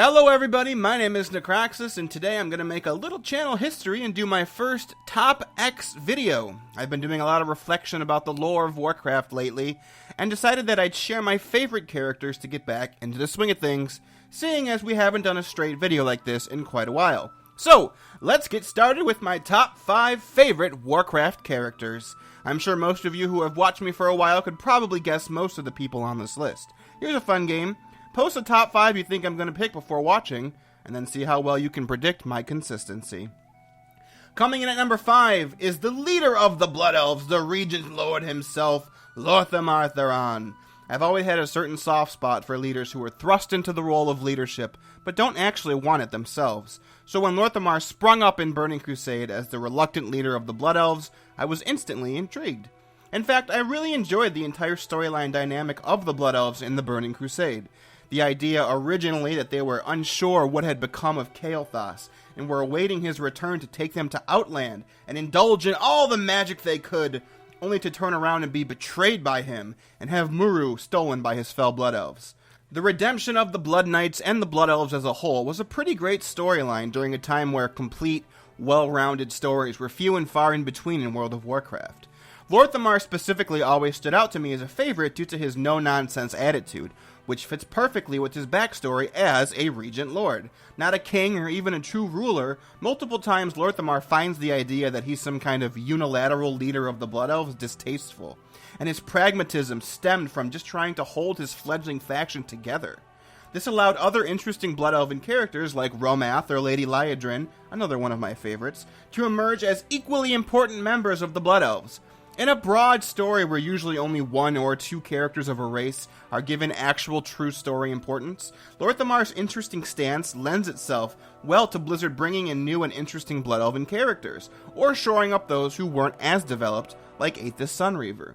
Hello everybody, my name is Necroxis, and today I'm going to make a little channel history and do my first Top X video. I've been doing a lot of reflection about the lore of Warcraft lately, and decided that I'd share my favorite characters to get back into the swing of things, seeing as we haven't done a straight video like this in quite a while. So, let's get started with my top 5 favorite Warcraft characters. I'm sure most of you who have watched me for a while could probably guess most of the people on this list. Here's a fun game. Post the top 5 you think I'm going to pick before watching, and then see how well you can predict my consistency. Coming in at number 5 is the leader of the Blood Elves, the Regent Lord himself, Lor'themar Theron. I've always had a certain soft spot for leaders who are thrust into the role of leadership, but don't actually want it themselves. So when Lor'themar sprung up in Burning Crusade as the reluctant leader of the Blood Elves, I was instantly intrigued. In fact, I really enjoyed the entire storyline dynamic of the Blood Elves in the Burning Crusade. The idea originally that they were unsure what had become of Kael'thas, and were awaiting his return to take them to Outland and indulge in all the magic they could, only to turn around and be betrayed by him, and have Muru stolen by his fell Blood Elves. The redemption of the Blood Knights and the Blood Elves as a whole was a pretty great storyline during a time where complete, well-rounded stories were few and far in between in World of Warcraft. Lor'themar specifically always stood out to me as a favorite due to his no-nonsense attitude, which fits perfectly with his backstory as a Regent Lord. Not a king or even a true ruler, multiple times Lor'themar finds the idea that he's some kind of unilateral leader of the Blood Elves distasteful, and his pragmatism stemmed from just trying to hold his fledgling faction together. This allowed other interesting Blood Elven characters like Romath or Lady Liadrin, another one of my favorites, to emerge as equally important members of the Blood Elves. In a broad story where usually only one or two characters of a race are given actual true story importance, Lor'themar's interesting stance lends itself well to Blizzard bringing in new and interesting Blood Elven characters, or shoring up those who weren't as developed, like Aethys Sunreaver.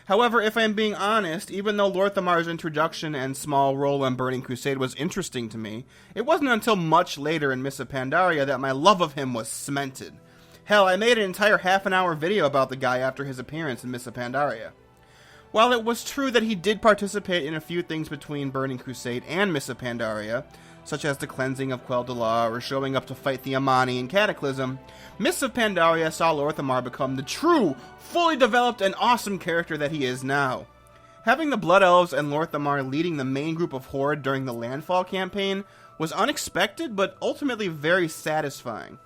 However, if I'm being honest, even though Lor'themar's introduction and small role in Burning Crusade was interesting to me, it wasn't until much later in Mists of Pandaria that my love of him was cemented. Hell, I made an entire half-an-hour video about the guy after his appearance in Mists of Pandaria. While it was true that he did participate in a few things between Burning Crusade and Mists of Pandaria, such as the cleansing of Quel'Dalar or showing up to fight the Amani in Cataclysm, Mists of Pandaria saw Lor'themar become the true, fully developed and awesome character that he is now. Having the Blood Elves and Lor'themar leading the main group of Horde during the Landfall campaign was unexpected but ultimately very satisfying.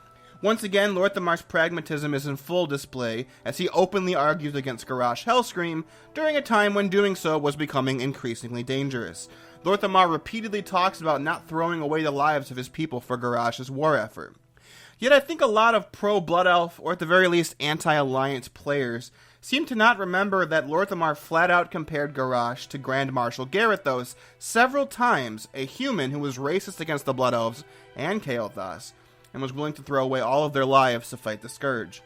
Once again, Lor'themar's pragmatism is in full display as he openly argues against Garrosh Hellscream during a time when doing so was becoming increasingly dangerous. Lor'themar repeatedly talks about not throwing away the lives of his people for Garrosh's war effort. Yet I think a lot of pro-Blood Elf, or at the very least anti-Alliance players, seem to not remember that Lor'themar flat out compared Garrosh to Grand Marshal Garithos several times, a human who was racist against the Blood Elves and Kael'thas, and was willing to throw away all of their lives to fight the Scourge.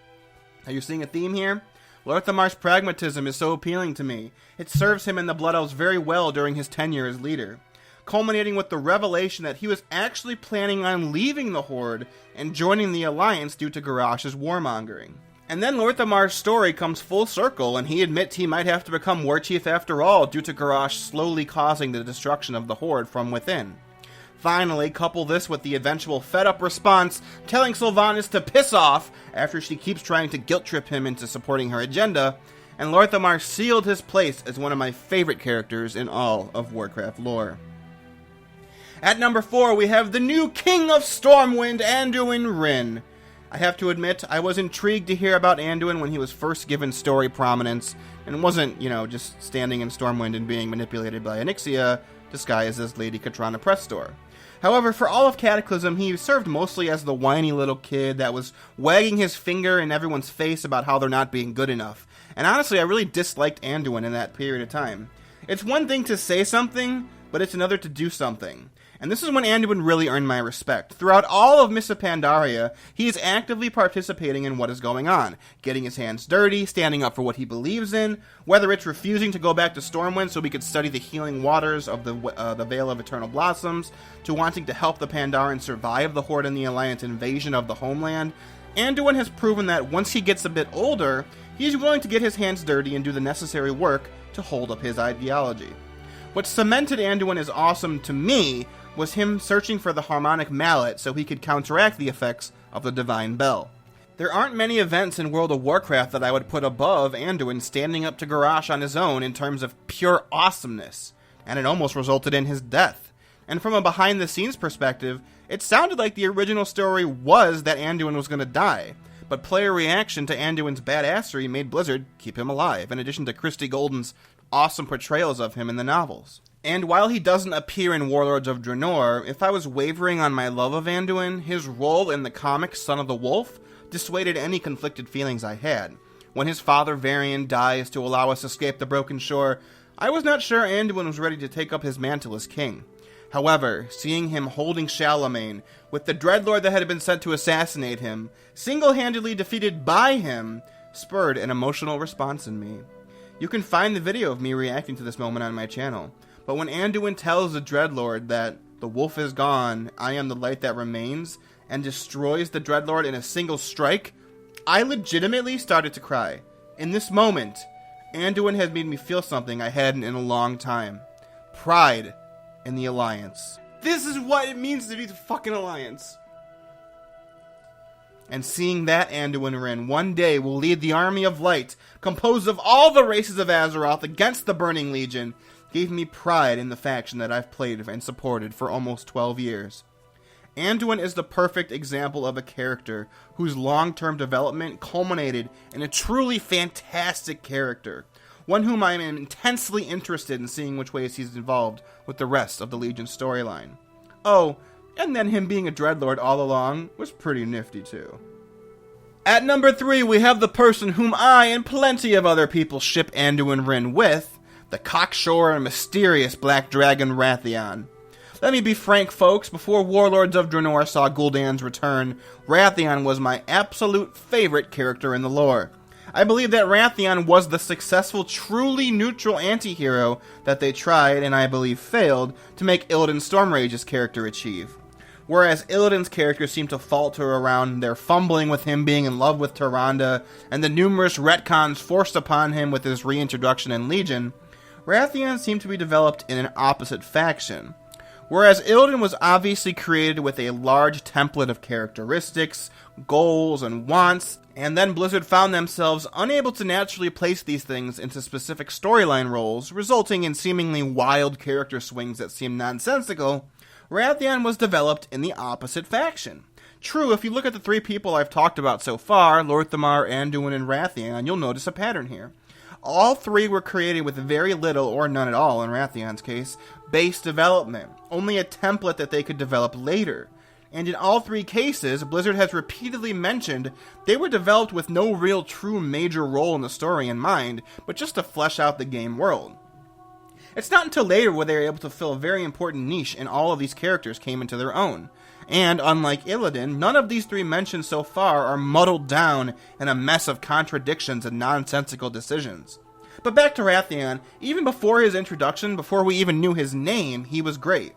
Are you seeing a theme here? Lor'themar's pragmatism is so appealing to me. It serves him and the Blood Elves very well during his tenure as leader, culminating with the revelation that he was actually planning on leaving the Horde and joining the Alliance due to Garrosh's warmongering. And then Lor'themar's story comes full circle, and he admits he might have to become war chief after all due to Garrosh slowly causing the destruction of the Horde from within. Finally, couple this with the eventual fed-up response telling Sylvanas to piss off after she keeps trying to guilt-trip him into supporting her agenda, and Lor'themar sealed his place as one of my favorite characters in all of Warcraft lore. At number 4, we have the new King of Stormwind, Anduin Wrynn. I have to admit, I was intrigued to hear about Anduin when he was first given story prominence, and wasn't, just standing in Stormwind and being manipulated by Onyxia, disguised as Lady Katrana Prestor. However, for all of Cataclysm, he served mostly as the whiny little kid that was wagging his finger in everyone's face about how they're not being good enough. And honestly, I really disliked Anduin in that period of time. It's one thing to say something, but it's another to do something. And this is when Anduin really earned my respect. Throughout all of Mists of Pandaria, he is actively participating in what is going on, getting his hands dirty, standing up for what he believes in, whether it's refusing to go back to Stormwind so we could study the healing waters of the Vale of Eternal Blossoms, to wanting to help the Pandaren survive the Horde and the Alliance invasion of the homeland. Anduin has proven that once he gets a bit older, he's willing to get his hands dirty and do the necessary work to hold up his ideology. What cemented Anduin as awesome to me was him searching for the harmonic mallet so he could counteract the effects of the divine bell. There aren't many events in World of Warcraft that I would put above Anduin standing up to Garrosh on his own in terms of pure awesomeness, and it almost resulted in his death. And from a behind-the-scenes perspective, it sounded like the original story was that Anduin was going to die, but player reaction to Anduin's badassery made Blizzard keep him alive, in addition to Christie Golden's awesome portrayals of him in the novels. And while he doesn't appear in Warlords of Draenor, if I was wavering on my love of Anduin, his role in the comic Son of the Wolf dissuaded any conflicted feelings I had. When his father Varian dies to allow us to escape the Broken Shore, I was not sure Anduin was ready to take up his mantle as king. However, seeing him holding Charlemagne, with the Dreadlord that had been sent to assassinate him, single-handedly defeated by him, spurred an emotional response in me. You can find the video of me reacting to this moment on my channel, but when Anduin tells the Dreadlord that the wolf is gone, I am the light that remains, and destroys the Dreadlord in a single strike, I legitimately started to cry. In this moment, Anduin has made me feel something I hadn't in a long time. Pride in the Alliance. This is what it means to be the fucking Alliance. And seeing that Anduin Wrynn one day will lead the army of light, composed of all the races of Azeroth against the Burning Legion, gave me pride in the faction that I've played and supported for almost 12 years. Anduin is the perfect example of a character whose long-term development culminated in a truly fantastic character, one whom I am intensely interested in seeing which ways he's involved with the rest of the Legion storyline. Oh, and then him being a Dreadlord all along was pretty nifty too. At number 3, we have the person whom I and plenty of other people ship Anduin Wrynn with, the cocksure and mysterious Black Dragon Wrathion. Let me be frank, folks, before Warlords of Draenor saw Gul'dan's return, Wrathion was my absolute favorite character in the lore. I believe that Wrathion was the successful, truly neutral anti-hero that they tried, and I believe failed, to make Illidan Stormrage's character achieve. Whereas Illidan's character seemed to falter around their fumbling with him being in love with Tyrande, and the numerous retcons forced upon him with his reintroduction in Legion, Wrathion seemed to be developed in an opposite faction. Whereas Illidan was obviously created with a large template of characteristics, goals, and wants, and then Blizzard found themselves unable to naturally place these things into specific storyline roles, resulting in seemingly wild character swings that seemed nonsensical, Wrathion was developed in the opposite faction. True, if you look at the 3 people I've talked about so far, Lor'themar, Anduin, and Wrathion, you'll notice a pattern here. All 3 were created with very little, or none at all in Wrathion's case, base development, only a template that they could develop later. And in all 3 cases, Blizzard has repeatedly mentioned they were developed with no real true major role in the story in mind, but just to flesh out the game world. It's not until later where they were able to fill a very important niche and all of these characters came into their own. And unlike Illidan, none of these 3 mentioned so far are muddled down in a mess of contradictions and nonsensical decisions. But back to Wrathion, even before his introduction, before we even knew his name, he was great.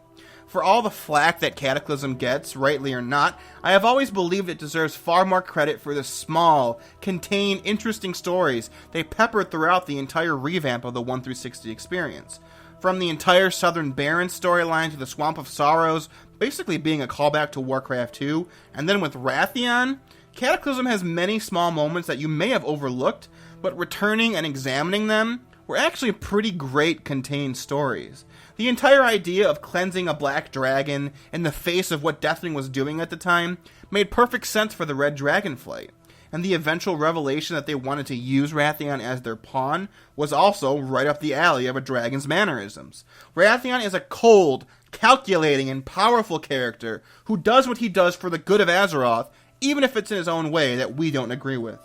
For all the flack that Cataclysm gets, rightly or not, I have always believed it deserves far more credit for the small, contained, interesting stories they peppered throughout the entire revamp of the 1 through 60 experience. From the entire Southern Barrens storyline to the Swamp of Sorrows, basically being a callback to Warcraft 2, and then with Wrathion, Cataclysm has many small moments that you may have overlooked, but returning and examining them were actually pretty great contained stories. The entire idea of cleansing a black dragon in the face of what Deathwing was doing at the time made perfect sense for the Red Dragon flight. And the eventual revelation that they wanted to use Wrathion as their pawn was also right up the alley of a dragon's mannerisms. Wrathion is a cold, calculating, and powerful character who does what he does for the good of Azeroth, even if it's in his own way that we don't agree with.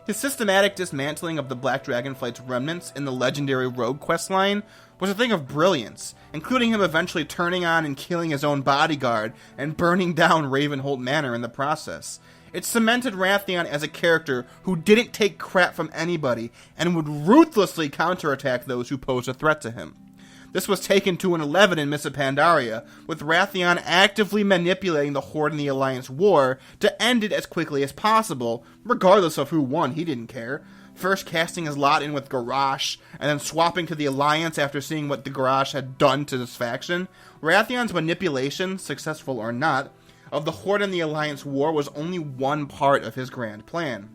His systematic dismantling of the Black Dragonflight's remnants in the legendary Rogue questline was a thing of brilliance, including him eventually turning on and killing his own bodyguard and burning down Ravenholt Manor in the process. It cemented Wrathion as a character who didn't take crap from anybody and would ruthlessly counterattack those who posed a threat to him. This was taken to an 11 in Mists of Pandaria, with Wrathion actively manipulating the Horde in the Alliance war to end it as quickly as possible, regardless of who won, he didn't care. first casting his lot in with Garrosh, and then swapping to the Alliance after seeing what the Garrosh had done to this faction, Wrathion's manipulation, successful or not, of the Horde and the Alliance war was only one part of his grand plan.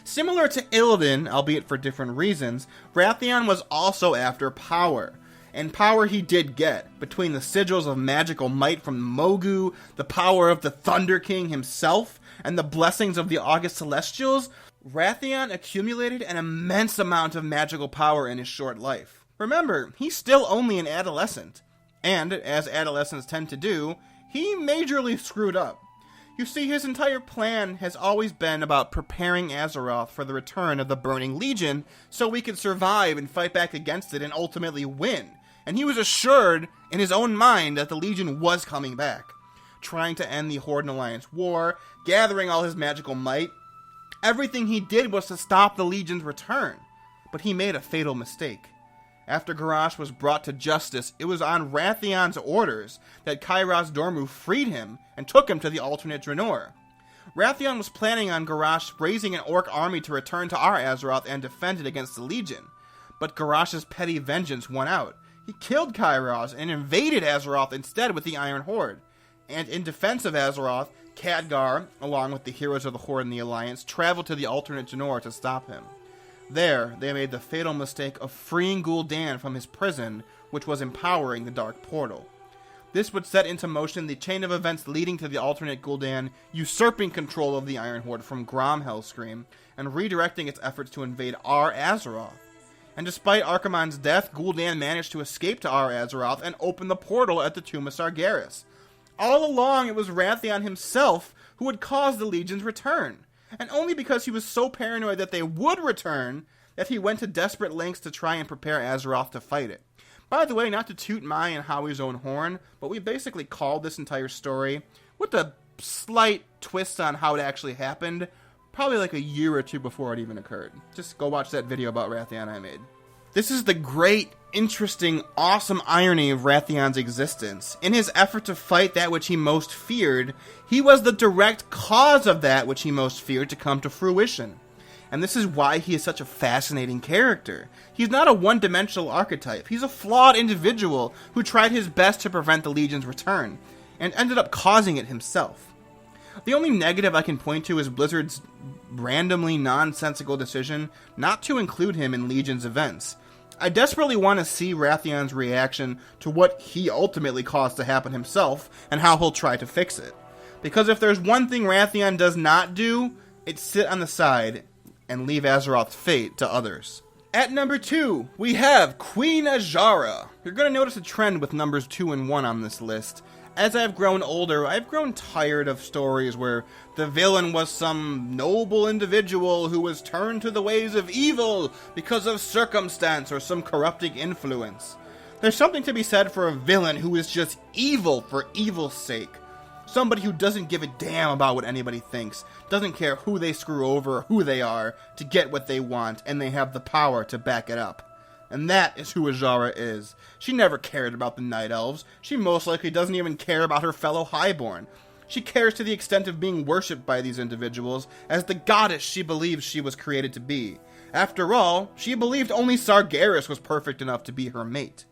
Similar to Illidan, albeit for different reasons, Wrathion was also after power. And power he did get, between the sigils of magical might from Mogu, the power of the Thunder King himself, and the blessings of the August Celestials. Wrathion accumulated an immense amount of magical power in his short life. Remember, he's still only an adolescent. And, as adolescents tend to do, he majorly screwed up. You see, his entire plan has always been about preparing Azeroth for the return of the Burning Legion so we could survive and fight back against it and ultimately win. And he was assured in his own mind that the Legion was coming back. Trying to end the Horde and Alliance war, gathering all his magical might. Everything he did was to stop the Legion's return. But he made a fatal mistake. After Garrosh was brought to justice, it was on Wrathion's orders that Kairos Dormu freed him and took him to the alternate Draenor. Wrathion was planning on Garrosh raising an orc army to return to our Azeroth and defend it against the Legion. But Garrosh's petty vengeance won out. He killed Kairos and invaded Azeroth instead with the Iron Horde. And in defense of Azeroth, Khadgar, along with the heroes of the Horde and the Alliance, traveled to the alternate Draenor to stop him. There, they made the fatal mistake of freeing Gul'dan from his prison, which was empowering the Dark Portal. This would set into motion the chain of events leading to the alternate Gul'dan usurping control of the Iron Horde from Grom Hellscream and redirecting its efforts to invade our Azeroth. And despite Archimonde's death, Gul'dan managed to escape to our Azeroth and open the portal at the Tomb of Sargeras. All along, it was Wrathion himself who would cause the Legion's return. And only because he was so paranoid that they would return that he went to desperate lengths to try and prepare Azeroth to fight it. By the way, not to toot my and Howie's own horn, but we basically called this entire story, with a slight twist on how it actually happened, probably like a year or two before it even occurred. Just go watch that video about Wrathion I made. This is the great, interesting, awesome irony of Wrathion's existence. In his effort to fight that which he most feared, he was the direct cause of that which he most feared to come to fruition. And this is why he is such a fascinating character. He's not a one-dimensional archetype. He's a flawed individual who tried his best to prevent the Legion's return, and ended up causing it himself. The only negative I can point to is Blizzard's randomly nonsensical decision not to include him in Legion's events. I desperately want to see Wrathion's reaction to what he ultimately caused to happen himself, and how he'll try to fix it. Because if there's one thing Wrathion does not do, it's sit on the side and leave Azeroth's fate to others. At number 2, we have Queen Azshara. You're going to notice a trend with numbers 2 and 1 on this list. As I've grown older, I've grown tired of stories where the villain was some noble individual who was turned to the ways of evil because of circumstance or some corrupting influence. There's something to be said for a villain who is just evil for evil's sake. Somebody who doesn't give a damn about what anybody thinks, doesn't care who they screw over or who they are to get what they want, and they have the power to back it up. And that is who Azshara is. She never cared about the Night Elves. She most likely doesn't even care about her fellow Highborn. She cares to the extent of being worshipped by these individuals as the goddess she believes she was created to be. After all, she believed only Sargeras was perfect enough to be her mate.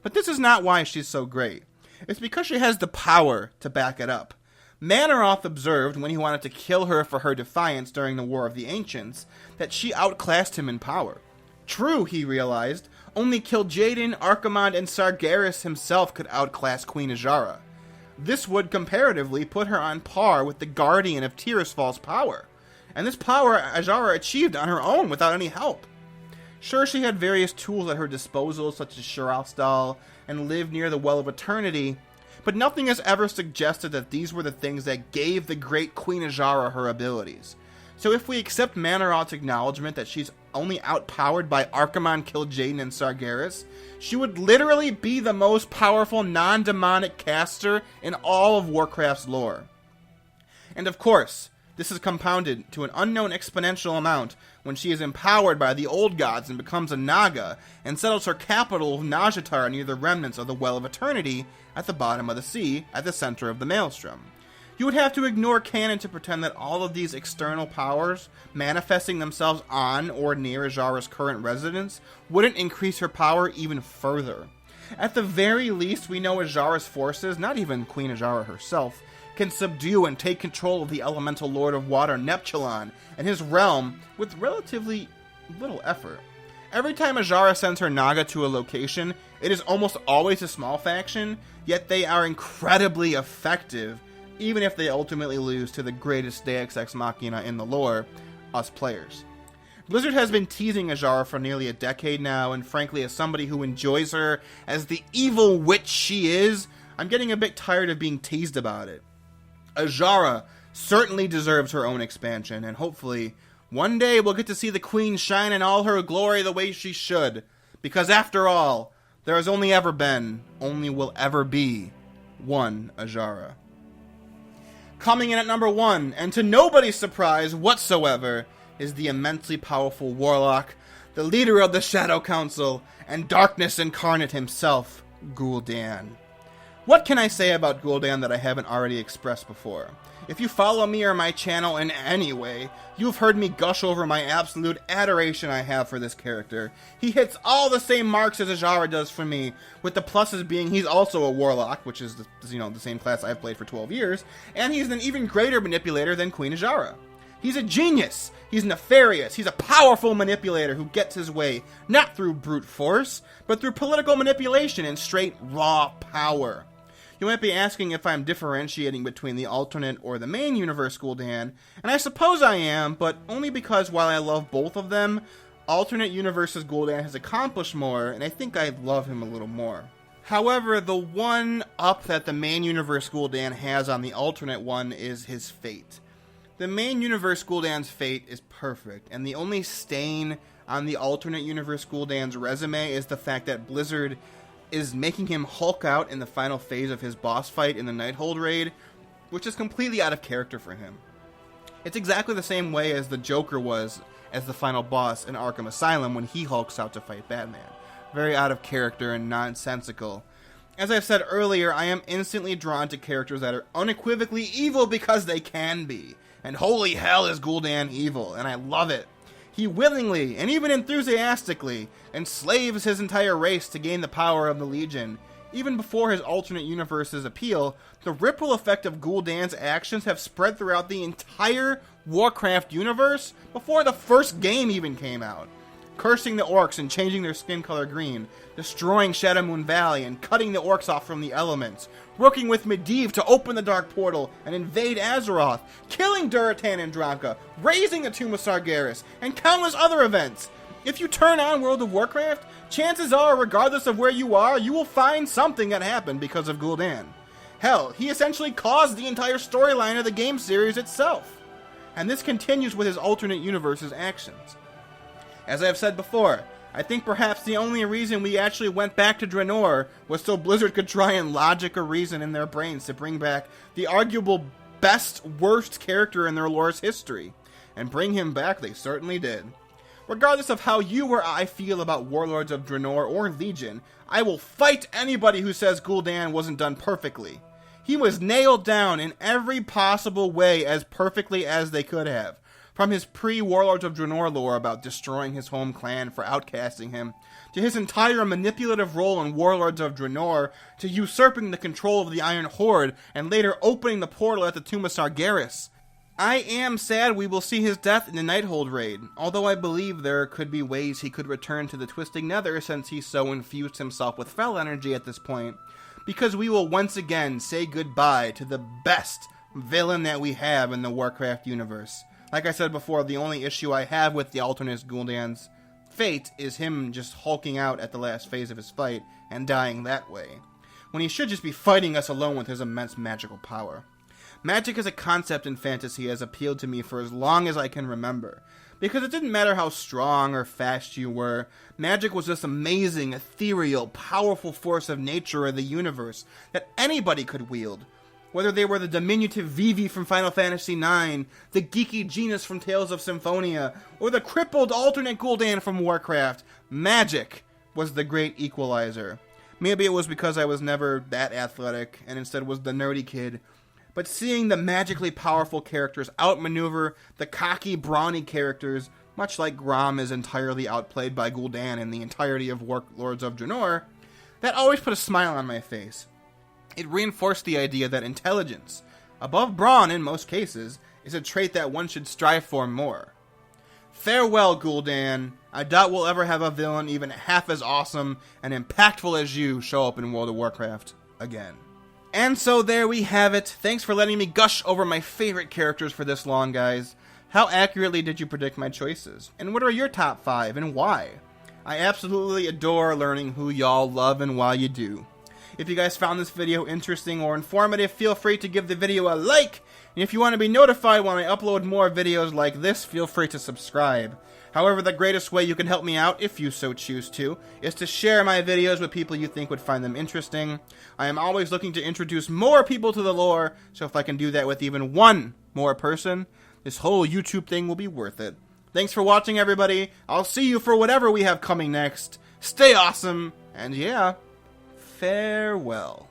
But this is not why she's so great. It's because she has the power to back it up. Mannoroth observed, when he wanted to kill her for her defiance during the War of the Ancients, that she outclassed him in power. True, he realized, only Kil'jaeden, Archimonde, and Sargeras himself could outclass Queen Azshara. This would, comparatively, put her on par with the Guardian of Tirisfal's power. And this power Azshara achieved on her own without any help. Sure, she had various tools at her disposal, such as Shiralstal, and lived near the Well of Eternity, but nothing has ever suggested that these were the things that gave the great Queen Azshara her abilities. So if we accept Mannoroth's acknowledgement that she's only outpowered by Archimonde, Kil'jaeden, and Sargeras, she would literally be the most powerful non-demonic caster in all of Warcraft's lore. And of course, this is compounded to an unknown exponential amount when she is empowered by the old gods and becomes a Naga, and settles her capital of Nazjatar near the remnants of the Well of Eternity at the bottom of the sea, at the center of the Maelstrom. You would have to ignore canon to pretend that all of these external powers manifesting themselves on or near Azshara's current residence wouldn't increase her power even further. At the very least, we know Azshara's forces, not even Queen Azshara herself, can subdue and take control of the elemental lord of water Neptulon and his realm with relatively little effort. Every time Azshara sends her Naga to a location, it is almost always a small faction, yet they are incredibly effective, even if they ultimately lose to the greatest Deus Ex Machina in the lore, us players. Blizzard has been teasing Azshara for nearly a decade now, and frankly, as somebody who enjoys her as the evil witch she is, I'm getting a bit tired of being teased about it. Azshara certainly deserves her own expansion, and hopefully, one day we'll get to see the Queen shine in all her glory the way she should, because after all, there has only ever been, only will ever be, one Azshara. Coming in at number 1, and to nobody's surprise whatsoever, is the immensely powerful warlock, the leader of the Shadow Council, and darkness incarnate himself, Gul'dan. What can I say about Gul'dan that I haven't already expressed before? If you follow me or my channel in any way, you've heard me gush over my absolute adoration I have for this character. He hits all the same marks as Azshara does for me, with the pluses being he's also a warlock, which is the same class I've played for 12 years, and he's an even greater manipulator than Queen Azshara. He's a genius, he's nefarious, he's a powerful manipulator who gets his way, not through brute force, but through political manipulation and straight raw power. You might be asking if I'm differentiating between the alternate or the main universe Gul'dan, and I suppose I am, but only because while I love both of them, alternate universes Gul'dan has accomplished more, and I think I love him a little more. However, the one up that the main universe Gul'dan has on the alternate one is his fate. The main universe Gul'dan's fate is perfect, and the only stain on the alternate universe Gul'dan's resume is the fact that Blizzard is making him Hulk out in the final phase of his boss fight in the Nighthold raid, which is completely out of character for him. It's exactly the same way as the Joker was as the final boss in Arkham Asylum when he hulks out to fight Batman. Very out of character and nonsensical. As I've said earlier, I am instantly drawn to characters that are unequivocally evil because they can be. And holy hell is Gul'dan evil, and I love it. He willingly, and even enthusiastically, enslaves his entire race to gain the power of the Legion. Even before his alternate universe's appeal, the ripple effect of Gul'dan's actions have spread throughout the entire Warcraft universe before the first game even came out. Cursing the orcs and changing their skin color green, destroying Shadowmoon Valley and cutting the orcs off from the elements, working with Medivh to open the Dark Portal and invade Azeroth, killing Durotan and Dranka, raising the Tomb of Sargeras, and countless other events. If you turn on World of Warcraft, chances are, regardless of where you are, you will find something that happened because of Gul'dan. Hell, he essentially caused the entire storyline of the game series itself. And this continues with his alternate universe's actions. As I have said before, I think perhaps the only reason we actually went back to Draenor was so Blizzard could try and logic a reason in their brains to bring back the arguable best, worst character in their lore's history. And bring him back they certainly did. Regardless of how you or I feel about Warlords of Draenor or Legion, I will fight anybody who says Gul'dan wasn't done perfectly. He was nailed down in every possible way as perfectly as they could have. From his pre-Warlords of Draenor lore about destroying his home clan for outcasting him, to his entire manipulative role in Warlords of Draenor, to usurping the control of the Iron Horde, and later opening the portal at the Tomb of Sargeras. I am sad we will see his death in the Nighthold raid, although I believe there could be ways he could return to the Twisting Nether since he so infused himself with Fel energy at this point, because we will once again say goodbye to the best villain that we have in the Warcraft universe. Like I said before, the only issue I have with the alternate Gul'dan's fate is him just hulking out at the last phase of his fight and dying that way, when he should just be fighting us alone with his immense magical power. Magic as a concept in fantasy has appealed to me for as long as I can remember, because it didn't matter how strong or fast you were, magic was this amazing, ethereal, powerful force of nature or the universe that anybody could wield. Whether they were the diminutive Vivi from Final Fantasy IX, the geeky Genis from Tales of Symphonia, or the crippled alternate Gul'dan from Warcraft, magic was the great equalizer. Maybe it was because I was never that athletic, and instead was the nerdy kid, but seeing the magically powerful characters outmaneuver the cocky, brawny characters, much like Grom is entirely outplayed by Gul'dan in the entirety of Lords of Draenor, that always put a smile on my face. It reinforced the idea that intelligence, above brawn in most cases, is a trait that one should strive for more. Farewell, Gul'dan. I doubt we'll ever have a villain even half as awesome and impactful as you show up in World of Warcraft again. And so there we have it. Thanks for letting me gush over my favorite characters for this long, guys. How accurately did you predict my choices? And what are your top 5 and why? I absolutely adore learning who y'all love and why you do. If you guys found this video interesting or informative, feel free to give the video a like. And if you want to be notified when I upload more videos like this, feel free to subscribe. However, the greatest way you can help me out, if you so choose to, is to share my videos with people you think would find them interesting. I am always looking to introduce more people to the lore, so if I can do that with even one more person, this whole YouTube thing will be worth it. Thanks for watching, everybody. I'll see you for whatever we have coming next. Stay awesome, and yeah, farewell.